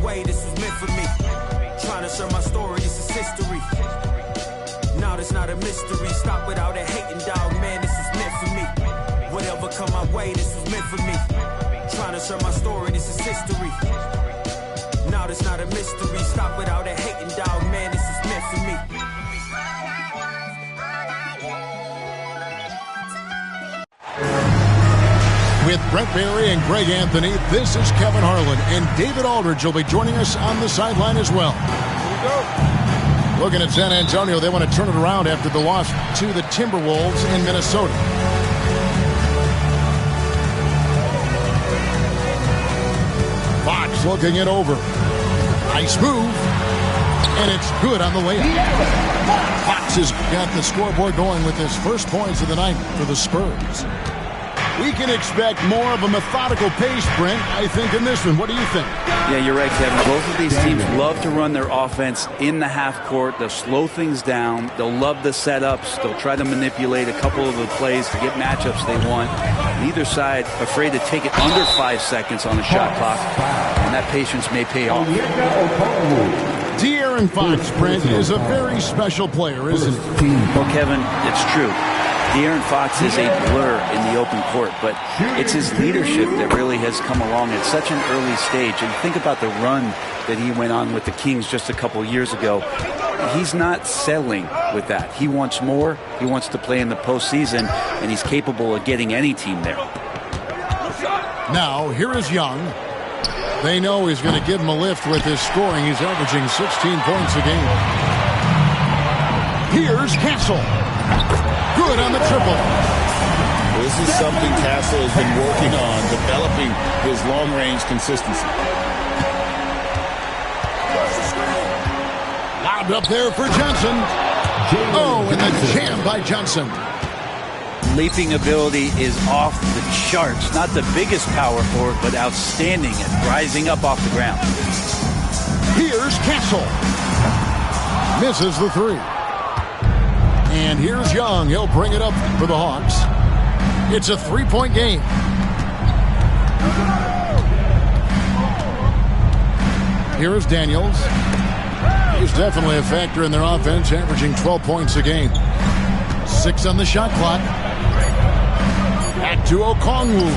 way, this was meant for me. Trying to share my story, this is history. Now there's not a mystery. Stop without a hating, dog, man, this was meant for me. Whatever come my way, this was meant for me. Trying to share my story, this is history. Now there's not a mystery. Stop without a hating, dog, man, this is meant for me. With Brent Barry and Greg Anthony, this is Kevin Harlan, and David Aldridge will be joining us on the sideline as well. Here we go. Looking at San Antonio, they want to turn it around after the loss to the Timberwolves in Minnesota. Fox looking it over. Nice move. And it's good on the layup. Fox has got the scoreboard going with his first points of the night for the Spurs. We can expect more of a methodical pace, Brent, I think, in this one. What do you think? Yeah, you're right, Kevin. Both of these teams love to run their offense in the half court. They'll slow things down. They'll love the setups. They'll try to manipulate a couple of the plays to get matchups they want. Neither side afraid to take it under 5 seconds on the shot clock, and that patience may pay off. De'Aaron Fox, Brent, is a very special player, isn't he? Well, Kevin, it's true. De'Aaron Fox is a blur in the open court, but it's his leadership that really has come along at such an early stage. And think about the run that he went on with the Kings just a couple years ago. He's not settling with that. He wants more. He wants to play in the postseason, and he's capable of getting any team there. Now, here is Young. They know he's going to give him a lift with his scoring. He's averaging 16 points a game. Here's Castle. Good on the triple. This is something Castle has been working on, developing his long-range consistency. Lobbed up there for Johnson. Oh, and the jam by Johnson. Leaping ability is off the charts. Not the biggest power forward, but outstanding at rising up off the ground. Here's Castle. Misses the three. And here's Young. He'll bring it up for the Hawks. It's a three-point game. Here is Daniels. He's definitely a factor in their offense, averaging 12 points a game. 6 on the shot clock. Back to Okongwu.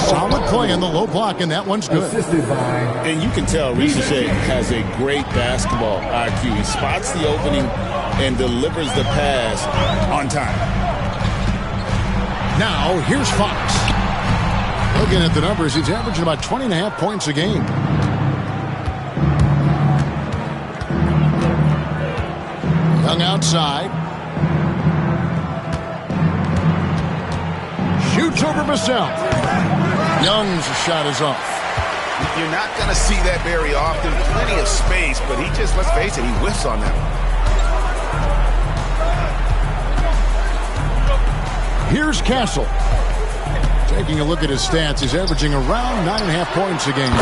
Solid play in the low block, and that one's good. And you can tell Ricochet has a great basketball IQ. He spots the opening and delivers the pass on time. Now, here's Fox. Looking at the numbers, he's averaging about 20.5 points a game. Young outside. Shoots over Vassell. Young's shot is off. You're not going to see that very often. Plenty of space, but he just, let's face it, he whiffs on that one. Here's Castle. Taking a look at his stats, he's averaging around 9.5 points a game.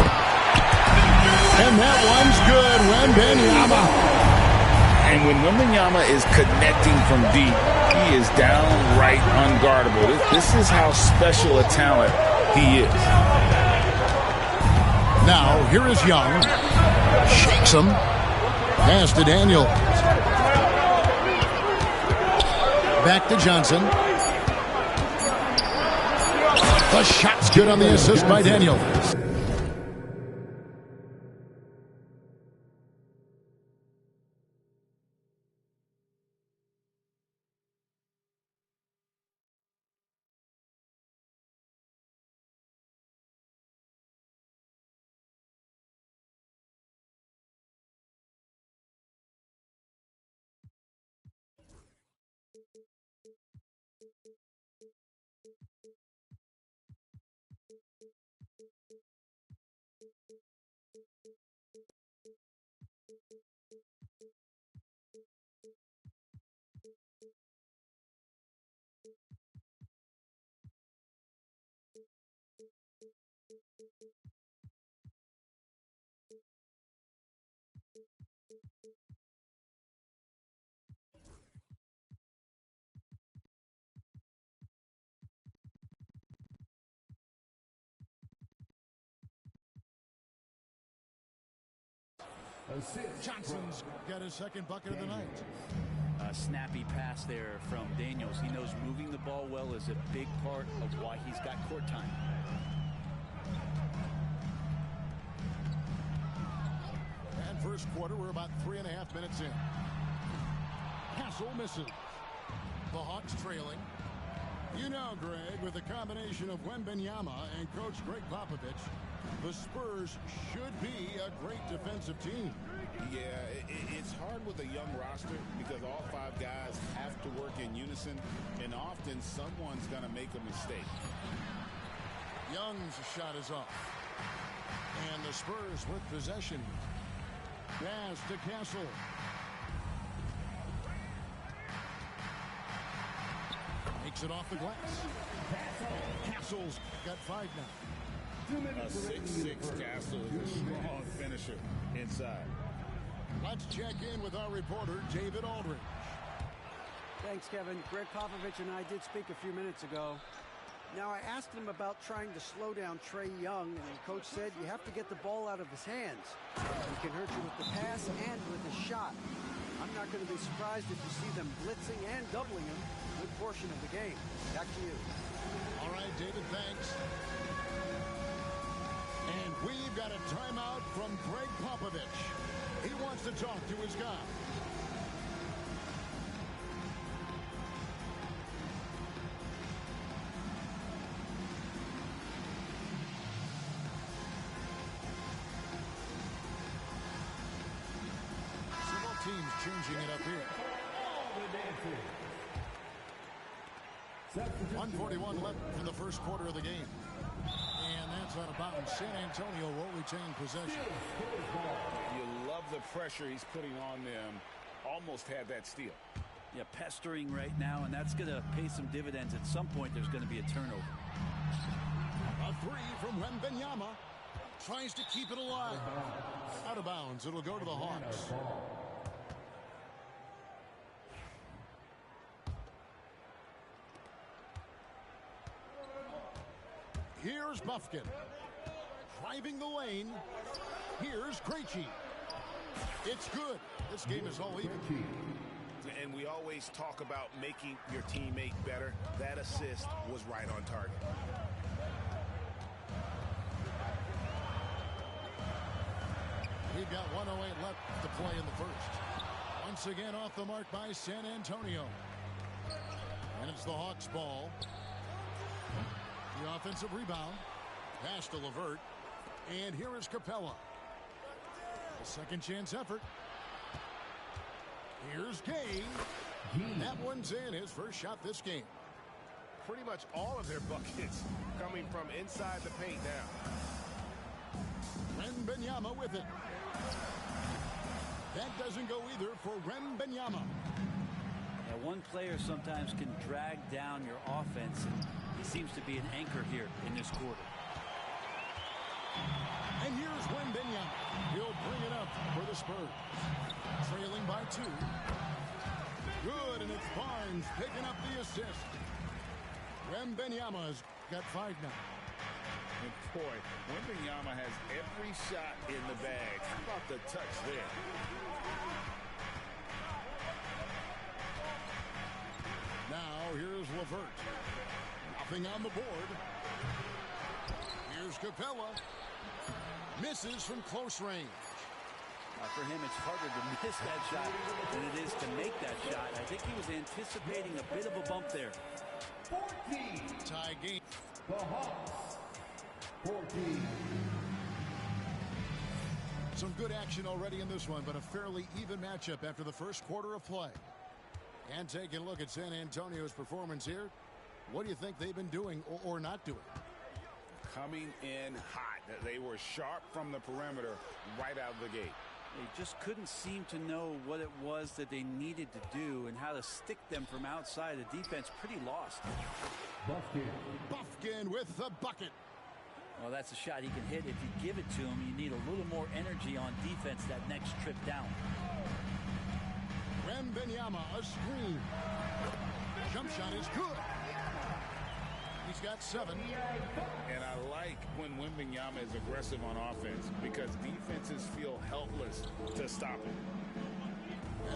And that one's good. Wembanyama. And when Wembanyama is connecting from deep, he is downright unguardable. This is how special a talent he is. Now, here is Young. Shakes him. Pass to Daniel. Back to Johnson. The shot's good on the assist by Daniel. Johnson's got his second bucket of the night. A snappy pass there from Daniels. He knows moving the ball well is a big part of why he's got court time. And first quarter, we're about 3.5 minutes in. Castle misses. The Hawks trailing. You know, Greg, with the combination of Wembanyama and Coach Greg Popovich, the Spurs should be a great defensive team. Yeah, it's hard with a young roster because all 5 guys have to work in unison, and often someone's going to make a mistake. Young's shot is off. And the Spurs with possession. Pass to Castle. Makes it off the glass. Castle's got 5 now. A 6'6" Castle is a strong finisher inside. Let's check in with our reporter, David Aldridge. Thanks, Kevin. Greg Popovich and I did speak a few minutes ago. Now, I asked him about trying to slow down Trae Young, and the coach said you have to get the ball out of his hands. He can hurt you with the pass and with a shot. I'm not going to be surprised if you see them blitzing and doubling him a good portion of the game. Back to you. All right, David, thanks. And we've got a timeout from Greg Popovich. He wants to talk to his guy. Several teams changing it up here. 1:41 left in the first quarter of the game. And that's out of bounds. San Antonio will retain possession. You love the pressure he's putting on them. Almost had that steal. Yeah, pestering right now, and that's going to pay some dividends. At some point, there's going to be a turnover. A 3 from Wembanyama. Tries to keep it alive. Out of bounds. It'll go to the Hawks. Here's Buffkin. Driving the lane. Here's Krejci. It's good. This game is all even. And we always talk about making your teammate better. That assist was right on target. We've got 1:08 left to play in the first. Once again off the mark by San Antonio. And it's the Hawks' ball. The offensive rebound. Pass to LeVert. And here is Capella. A second chance effort. Here's Gay. That one's in. His first shot this game. Pretty much all of their buckets coming from inside the paint now. Wembanyama with it. That doesn't go either for Wembanyama. Yeah, one player sometimes can drag down your offense, and he seems to be an anchor here in this quarter. And here's Wembanyama. He'll bring it up for the Spurs. Trailing by 2. Good, and it's Barnes picking up the assist. Wembanyama's got 5 now. And boy, Wembanyama has every shot in the bag. How about the touch there? Now here's LeVert. Nothing on the board. Here's Capella. Misses from close range. For him, it's harder to miss that shot than it is to make that shot. I think he was anticipating a bit of a bump there. 14. Tie game. The Hawks. 14. Some good action already in this one, but a fairly even matchup after the first quarter of play. And taking a look at San Antonio's performance here, what do you think they've been doing or not doing? Coming in hot. They were sharp from the perimeter right out of the gate. They just couldn't seem to know what it was that they needed to do and how to stick them from outside. The defense pretty lost. Buffkin with the bucket. Well, that's a shot he can hit. If you give it to him, you need a little more energy on defense that next trip down. Wembanyama, a screen. Jump shot is good. He's got 7. And I like when when Wembanyama is aggressive on offense because defenses feel helpless to stop him.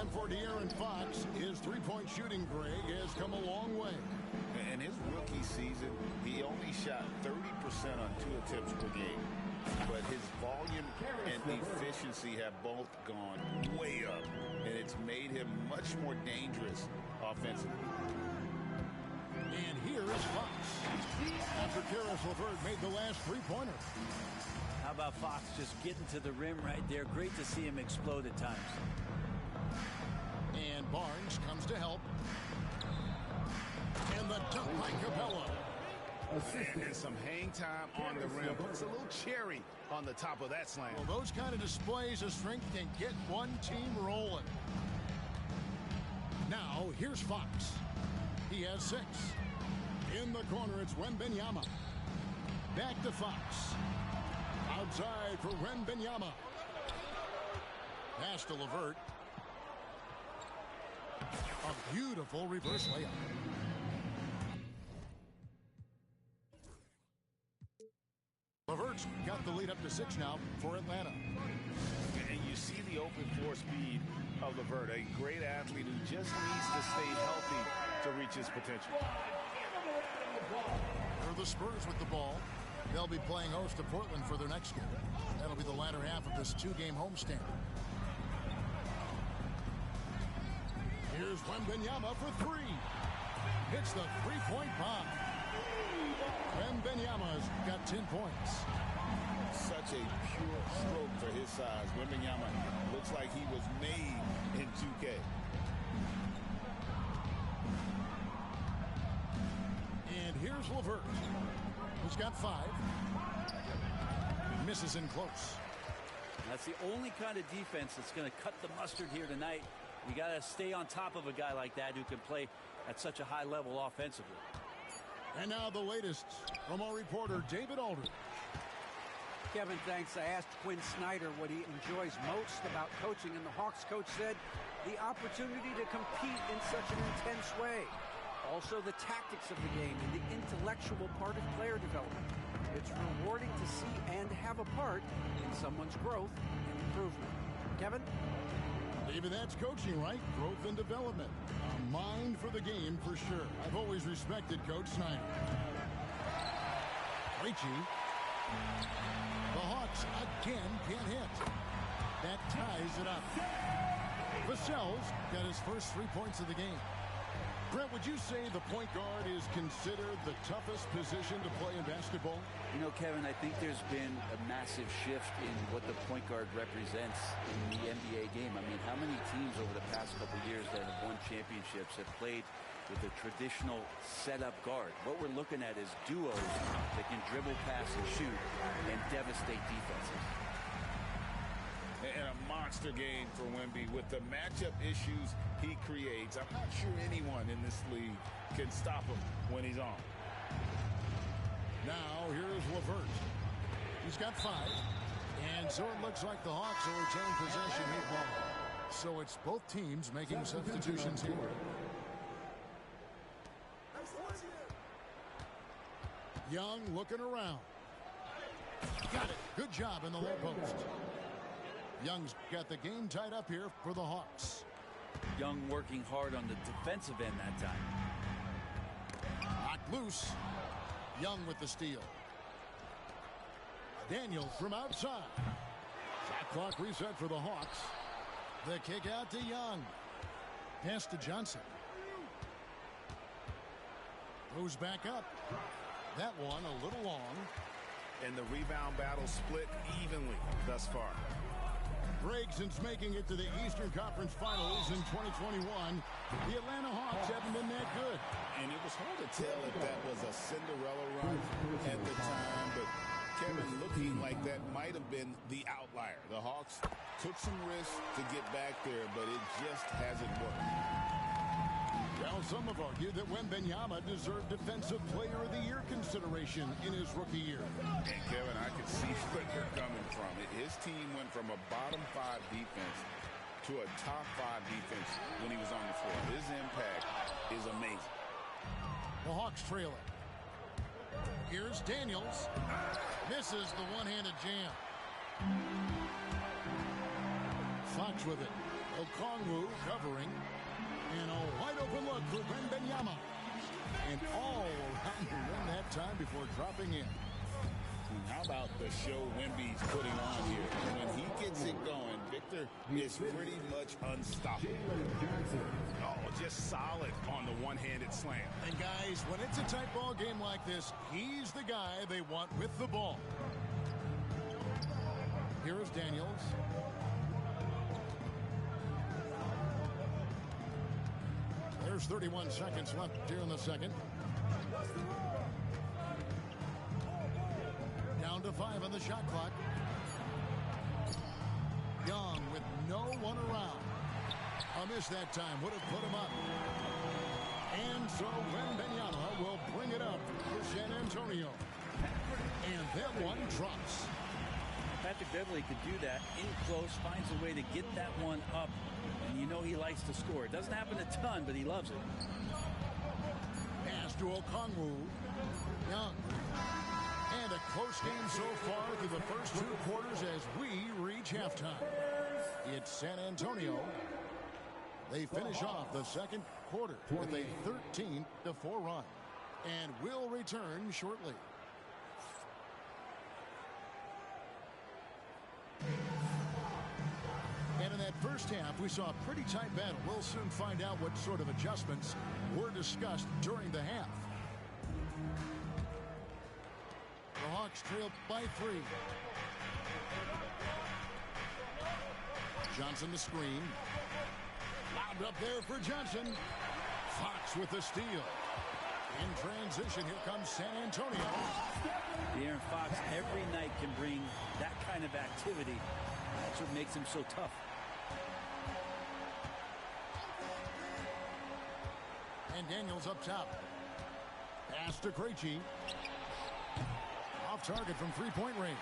And for De'Aaron Fox, his three-point shooting, Greg, has come a long way. In his rookie season, he only shot 30% on 2 attempts per game. But his volume and efficiency have both gone way up, and it's made him much more dangerous offensively. And here is Fox. After Karis LeVert made the last three-pointer. How about Fox just getting to the rim right there? Great to see him explode at times. And Barnes comes to help. And the dunk by Capella. And some hang time on the rim. Puts a little cherry on the top of that slam. Well, those kind of displays of strength can get one team rolling. Now, here's Fox. He has 6. In the corner, it's Wembanyama. Back to Fox. Outside for Wembanyama. Pass to LeVert. A beautiful reverse layup. LeVert's got the lead up to 6 now for Atlanta. And you see the open floor speed of LeVert, a great athlete who just needs to stay healthy to reach his potential. For the Spurs with the ball, they'll be playing host to Portland for their next game. That'll be the latter half of this 2-game homestand. Here's Wembanyama for 3. Hits the three-point bomb. Wembanyama's got 10 points. Such a pure stroke for his size. Wembanyama looks like he was made in 2K. And here's LeVert. He's got 5. Misses in close. That's the only kind of defense that's going to cut the mustard here tonight. You got to stay on top of a guy like that who can play at such a high level offensively. And now the latest from our reporter, David Aldridge. Kevin, thanks. I asked Quinn Snyder what he enjoys most about coaching, and the Hawks coach said the opportunity to compete in such an intense way. Also, the tactics of the game and the intellectual part of player development. It's rewarding to see and have a part in someone's growth and improvement. Kevin? David, that's coaching, right? Growth and development. A mind for the game, for sure. I've always respected Coach Snyder. Krejci. The Hawks again can't hit. That ties it up. Vassell's got his first 3 points of the game. Brett, would you say the point guard is considered the toughest position to play in basketball? You know, Kevin, I think there's been a massive shift in what the point guard represents in the NBA game. I mean, how many teams over the past couple of years that have won championships have played with a traditional setup guard? What we're looking at is duos that can dribble, pass, and shoot and devastate defenses. And a monster game for Wemby with the matchup issues he creates. I'm not sure anyone in this league can stop him when he's on. Now here's LeVert. He's got 5. And so it looks like the Hawks will retain possession of the ball. So it's both teams making substitutions here. Young looking around. Got it. Good job in the low post. Young's got the game tied up here for the Hawks. Young working hard on the defensive end that time. Knocked loose. Young with the steal. Daniels from outside. Shot clock reset for the Hawks. The kick out to Young. Pass to Johnson. Goes back up. That one a little long. And the rebound battle split evenly thus far. Greg, since making it to the Eastern Conference Finals in 2021, the Atlanta Hawks haven't been that good. And it was hard to tell if that was a Cinderella run at the time, but Kevin, looking like that might have been the outlier. The Hawks took some risks to get back there, but it just hasn't worked. Well, some have argued that Wembanyama deserved Defensive Player of the Year consideration in his rookie year. And Kevin, I can see where they're coming from. His team went from a bottom 5 defense to a top 5 defense when he was on the floor. His impact is amazing. The Hawks trail it. Here's Daniels. Misses. misses the one-handed jam. Fox with it. Okongwu covering. And a wide-open look for Wembanyama. And all around the rim that time before dropping in. How about the show Wemby's putting on here? When he gets it going, Victor is pretty much unstoppable. Oh, just solid on the one-handed slam. And guys, when it's a tight ball game like this, he's the guy they want with the ball. Here is Daniels. There's 31 seconds left here in the second. Down to 5 on the shot clock. Young with no one around. A miss that time would have put him up. And so Wembanyama will bring it up for San Antonio. And that one drops. Patrick Beverley could do that in close, finds a way to get that one up. And you know he likes to score. It doesn't happen a ton, but he loves it. Pass to Okongwu. Young. And a close game so far through the first 2 quarters as we reach halftime. It's San Antonio. They finish off the second quarter with a 13-4 run. And will return shortly. And in that first half, we saw a pretty tight battle. We'll soon find out what sort of adjustments were discussed during the half. The Hawks trail by 3. Johnson the screen. Lobbed up there for Johnson. Fox with the steal. In transition, here comes San Antonio. De'Aaron Fox every night can bring that kind of activity. That's what makes him so tough. And Daniels up top. Pass to Krejci. Off target from three-point range.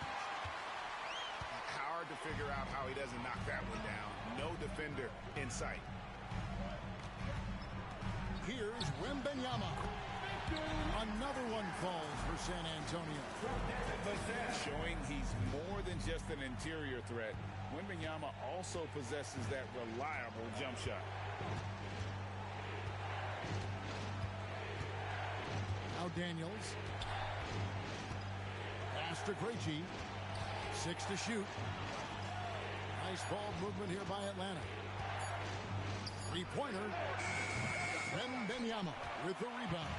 Hard to figure out how he doesn't knock that one down. No defender in sight. Here's Wembanyama. Another one falls for San Antonio. Showing he's more than just an interior threat. Wembanyama also possesses that reliable jump shot. Now Daniels. Pass to Krejci. 6 to shoot. Nice ball movement here by Atlanta. Three-pointer. Wembanyama with the rebound.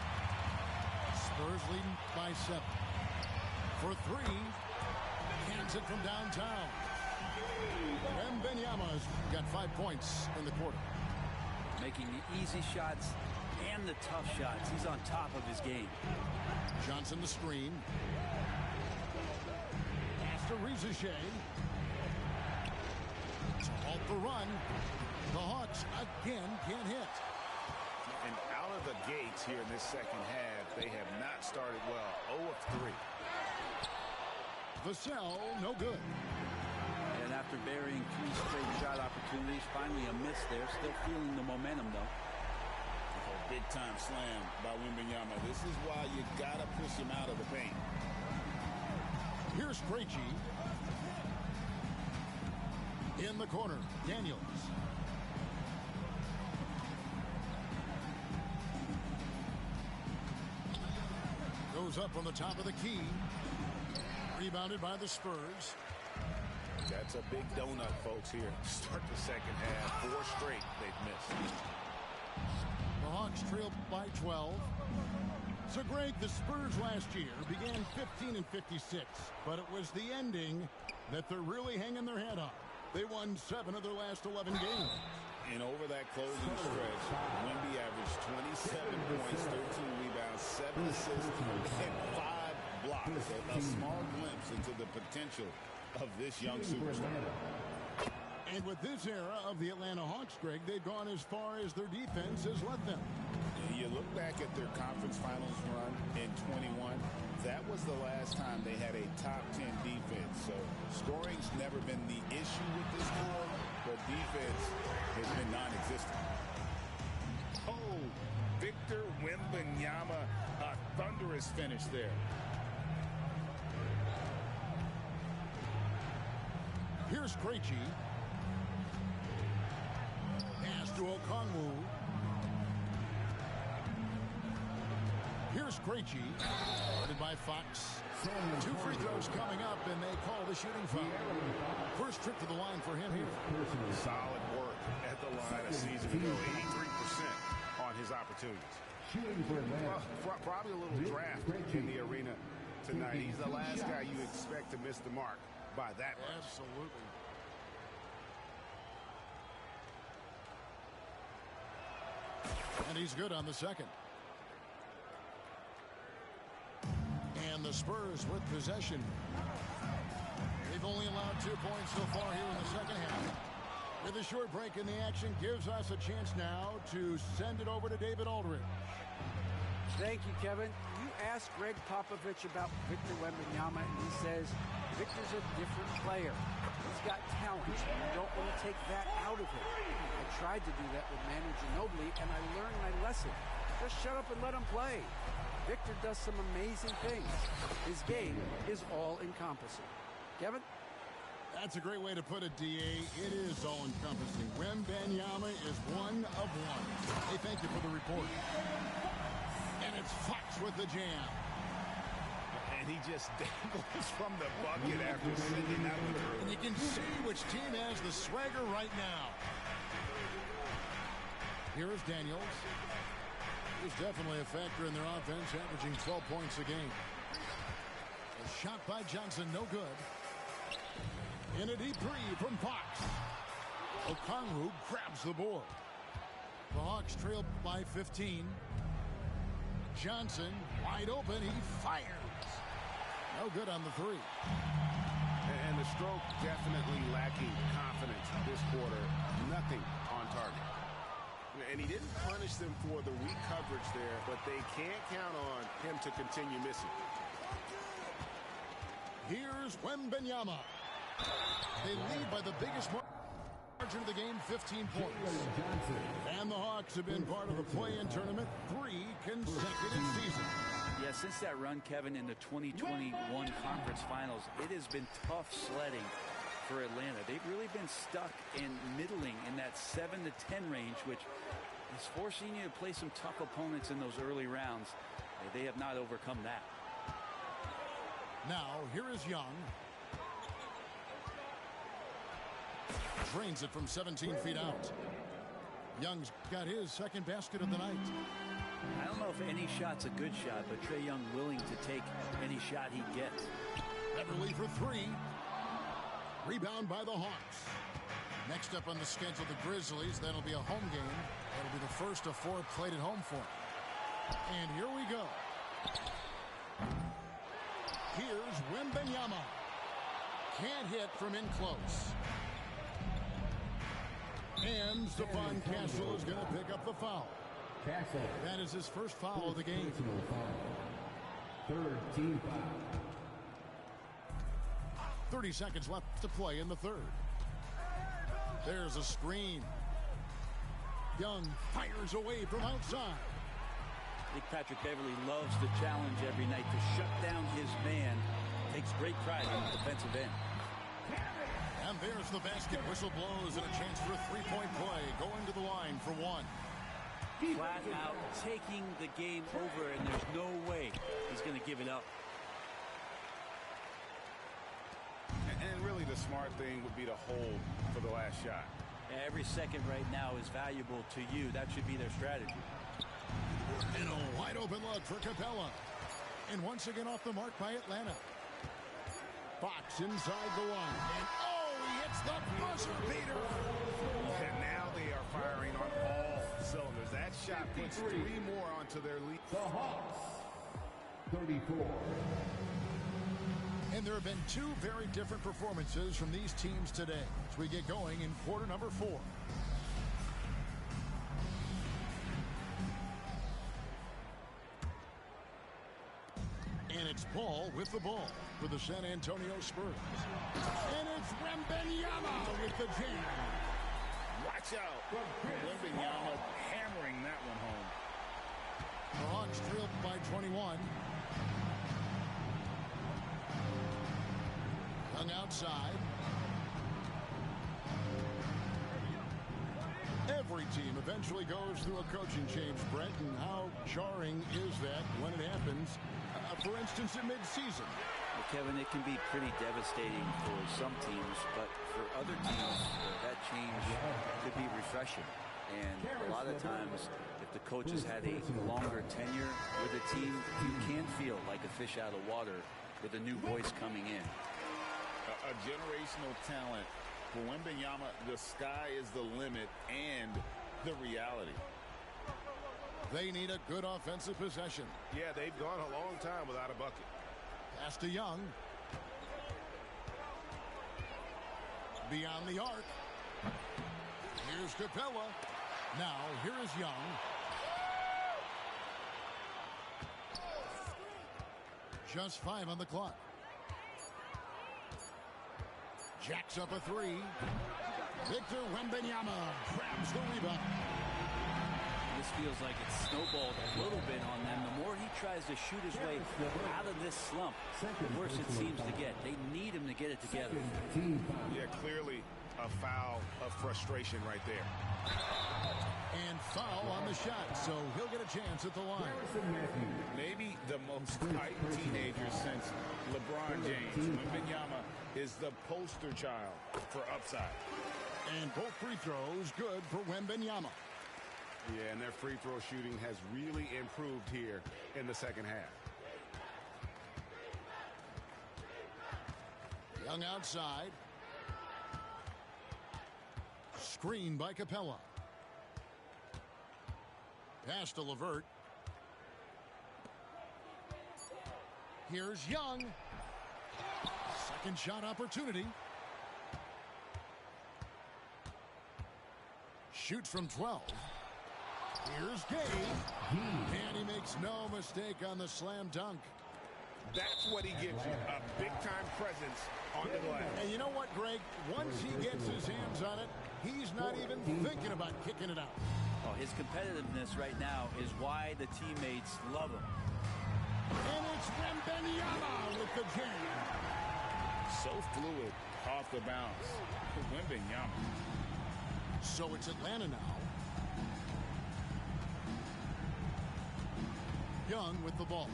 Spurs leading by 7. For 3. Cans it from downtown. Wembanyama's got 5 points in the quarter. Making the easy shots and the tough shots. He's on top of his game. Johnson the screen. Pass to Rizichet. To halt the run. The Hawks again can't hit. And out of the gates here in this second half, they have not started well. 0 of 3. Vassell, no good. And after burying 3 straight shot opportunities, finally a miss there. Still feeling the momentum, though. A big-time slam by Wembanyama. This is why you got to push him out of the paint. Here's Krejci. In the corner, Daniels. Goes up on the top of the key. Rebounded by the Spurs. That's a big donut, folks, here. Start the second half. 4 straight they've missed. The Hawks trailed by 12. So, Greg, the Spurs last year began 15-56, but it was the ending that they're really hanging their head on. They won 7 of their last 11 games. And over that closing stretch, Wemby averaged 27 points, 13 rebounds, 7 assists, and 5 blocks. A small glimpse into the potential of this young superstar. And with this era of the Atlanta Hawks, Greg, they've gone as far as their defense has let them. You look back at their conference finals run in 21, that was the last time they had a top 10 defense. So scoring's never been the issue with this score, but defense has been non-existent. Oh, Victor Wembanyama, a thunderous finish there. Here's Krejci. Pass to Okongwu. Here's Krejci. Guarded by Fox. 2 free throws coming up, and they call the shooting foul. First trip to the line for him here. Solid work at the line a season ago. 83% on his opportunities. Well, probably a little draft in the arena tonight. He's the last guy you expect to miss the mark by that much. Absolutely. And he's good on the second. And the Spurs with possession. They've only allowed 2 points so far here in the second half. With a short break in the action, gives us a chance now to send it over to David Aldridge. Thank you, Kevin. You asked Greg Popovich about Victor Wembanyama, and he says Victor's a different player. He's got talent. You don't want to take that out of him. I tried to do that with Manu Ginobili, and I learned my lesson. Just shut up and let him play. Victor does some amazing things. His game is all-encompassing. Kevin? That's a great way to put it, D.A. It is all-encompassing. Wembanyama is one of one. Hey, thank you for the report. And it's Fox with the jam. And he just dangles from the bucket after sending that one through. And you can see which team has the swagger right now. Here is Daniels. He's definitely a factor in their offense, averaging 12 points a game. A shot by Johnson, no good. In a deep three from Fox. Okongwu grabs the board. The Hawks trail by 15. Johnson wide open. He fires. No good on the three. And the stroke definitely lacking confidence this quarter. Nothing on target. And he didn't punish them for the weak coverage there, but they can't count on him to continue missing. Here's Wembanyama. They lead by the biggest margin of the game, 15 points. And the Hawks have been part of the play-in tournament 3 consecutive seasons. Yeah, since that run, Kevin, in the 2021 conference finals, it has been tough sledding for Atlanta. They've really been stuck in middling in that 7 to 10 range, which is forcing you to play some tough opponents in those early rounds. They have not overcome that. Now, here is Young. Drains it from 17 feet out. Young's got his second basket of the night. I don't know if any shot's a good shot, but Trae Young willing to take any shot he gets. Beverly for 3. Rebound by the Hawks. Next up on the schedule, the Grizzlies. That'll be a home game. That'll be the first of 4 played at home for them. And here we go. Here's Wembanyama. Can't hit from in close. And Stephon Castle is going to pick up the foul. That is his first foul of the game. Third team foul. 30 seconds left to play in the third. There's a screen. Young fires away from outside. I think Patrick Beverly loves the challenge every night to shut down his man. Takes great pride in the defensive end. And there's the basket. Whistle blows and a chance for a three-point play. Going to the line for 1. Flat out taking the game over, and there's no way he's going to give it up. And really the smart thing would be to hold for the last shot. Every second right now is valuable to you. That should be their strategy. And a wide open look for Capella. And once again off the mark by Atlanta. Fox inside the line. And he hits the buzzer beater. And now they are firing on all cylinders. That shot puts 3 more onto their lead. The Hawks, 34. And there have been 2 very different performances from these teams today as we get going in quarter number 4. And it's Paul with the ball for the San Antonio Spurs. And it's Wembanyama with the jam. Watch out. Wembanyama hammering that one home. The Hawks trailed by 21. Young outside. Every team eventually goes through a coaching change, Brent, and how jarring is that when it happens, for instance, in midseason? Well, Kevin, it can be pretty devastating for some teams, but for other teams, that change could be refreshing. And a lot of times, if the coach has had a longer tenure with a team, you can feel like a fish out of water with a new voice coming in. A generational talent. For Wembanyama, the sky is the limit and the reality. They need a good offensive possession. Yeah, they've gone a long time without a bucket. Pass to Young. Beyond the arc. Here's Capella. Now, here is Young. Just 5 on the clock. Jacks up a 3. Victor Wembanyama grabs the rebound. This feels like it's snowballed a little bit on them. The more he tries to shoot his way out of this slump, the worse it seems to get. They need him to get it together. Yeah, clearly a foul of frustration right there. And foul on the shot, so he'll get a chance at the line. Maybe the most hyped teenager since LeBron James. Wembanyama is the poster child for upside. And both free throws good for Wembanyama. Yeah, and their free throw shooting has really improved here in the second half. Young outside. Screen by Capella. Pass to LeVert. Here's Young. Second shot opportunity. Shoots from 12. Here's Gay. And he makes no mistake on the slam dunk. That's what he gives you, a big-time presence on the glass. And you know what, Greg? Once he gets his hands on it, he's not even thinking about kicking it out. Oh, his competitiveness right now is why the teammates love him. And it's Wembanyama with the jam. So fluid off the bounce. Wembanyama. So it's Atlanta now. Young with the ball.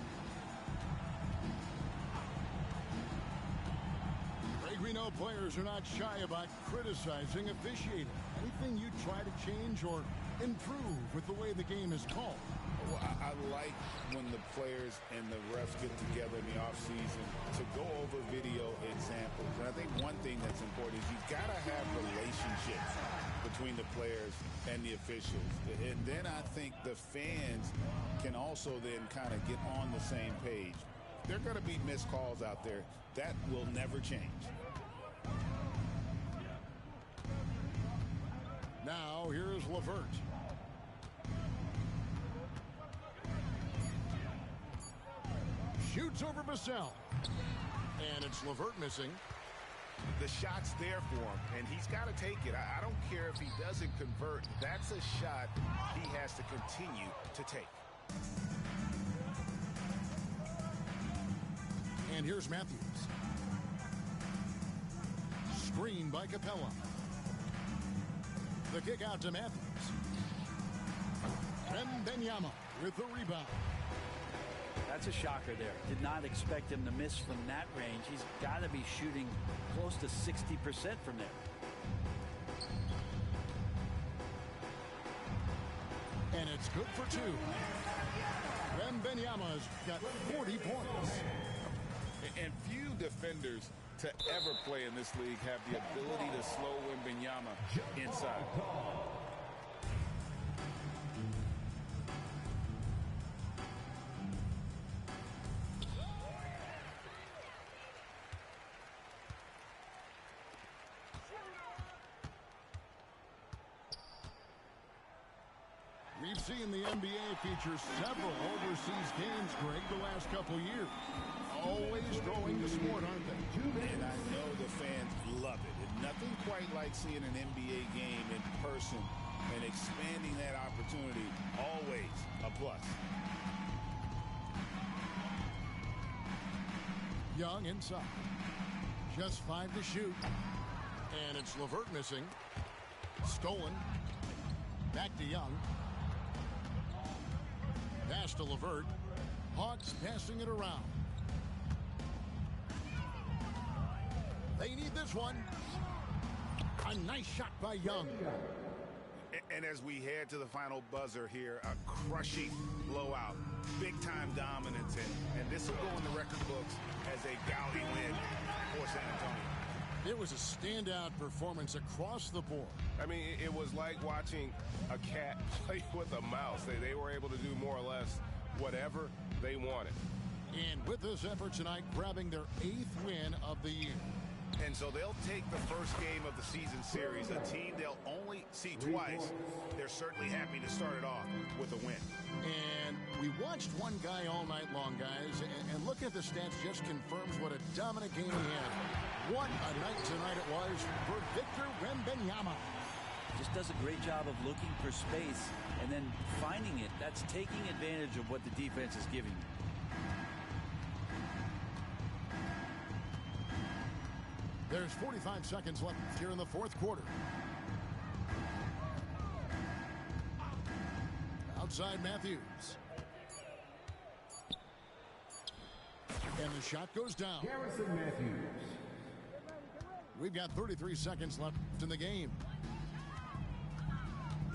Greg, we know players are not shy about criticizing officiating. Anything you try to change or improve with the way the game is called? Well, I like when the players and the refs get together in the offseason to go over video examples. And I think one thing that's important is you've got to have relationships between the players and the officials. And then I think the fans can also then kind of get on the same page. There are going to be missed calls out there. That will never change. Now, here's LeVert. Shoots over Vassell. And it's LeVert missing. The shot's there for him, and he's got to take it. I don't care if he doesn't convert. That's a shot he has to continue to take. And here's Matthews. Screen by Capella. The kick out to Matthews. Wembanyama with the rebound. That's a shocker there. Did not expect him to miss from that range. He's got to be shooting close to 60% from there. And it's good for 2. Wembanyama's got 40 points. And few defenders to ever play in this league have the ability to slow Wembanyama inside. We've seen the NBA feature several overseas games, Greg, the last couple years. Always growing the sport, aren't they? And I know the fans love it. And nothing quite like seeing an NBA game in person and expanding that opportunity. Always a plus. Young inside. Just 5 to shoot. And it's LeVert missing. Stolen. Back to Young. Pass to LeVert. Hawks passing it around. They need this one. A nice shot by Young. And as we head to the final buzzer here, a crushing blowout. Big-time dominance. And this will go in the record books as a gaudy win for San Antonio. It was a standout performance across the board. I mean, it was like watching a cat play with a mouse. They were able to do more or less whatever they wanted. And with this effort tonight, grabbing their 8th win of the year. And so they'll take the first game of the season series, a team they'll only see twice. They're certainly happy to start it off with a win. And we watched one guy all night long, guys, and looking at the stats just confirms what a dominant game he had. What a night tonight it was for Victor Wembanyama. Just does a great job of looking for space and then finding it. That's taking advantage of what the defense is giving you. There's 45 seconds left here in the fourth quarter. Outside Matthews. And the shot goes down. Garrison Matthews. We've got 33 seconds left in the game.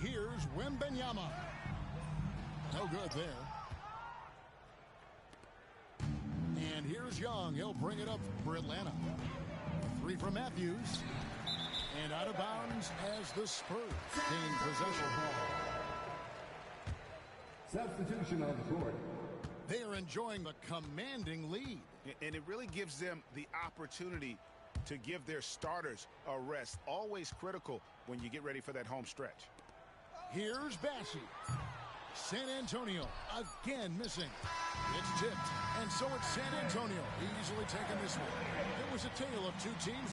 Here's Wembanyama. No good there. And here's Young. He'll bring it up for Atlanta. 3 from Matthews. And out of bounds as the Spurs gain possession. Substitution on the court. They are enjoying a commanding lead. And it really gives them the opportunity to give their starters a rest. Always critical when you get ready for that home stretch. Here's Bassi. San Antonio again missing. It's tipped, and so it's San Antonio easily taking this one. It was a tale of two teams.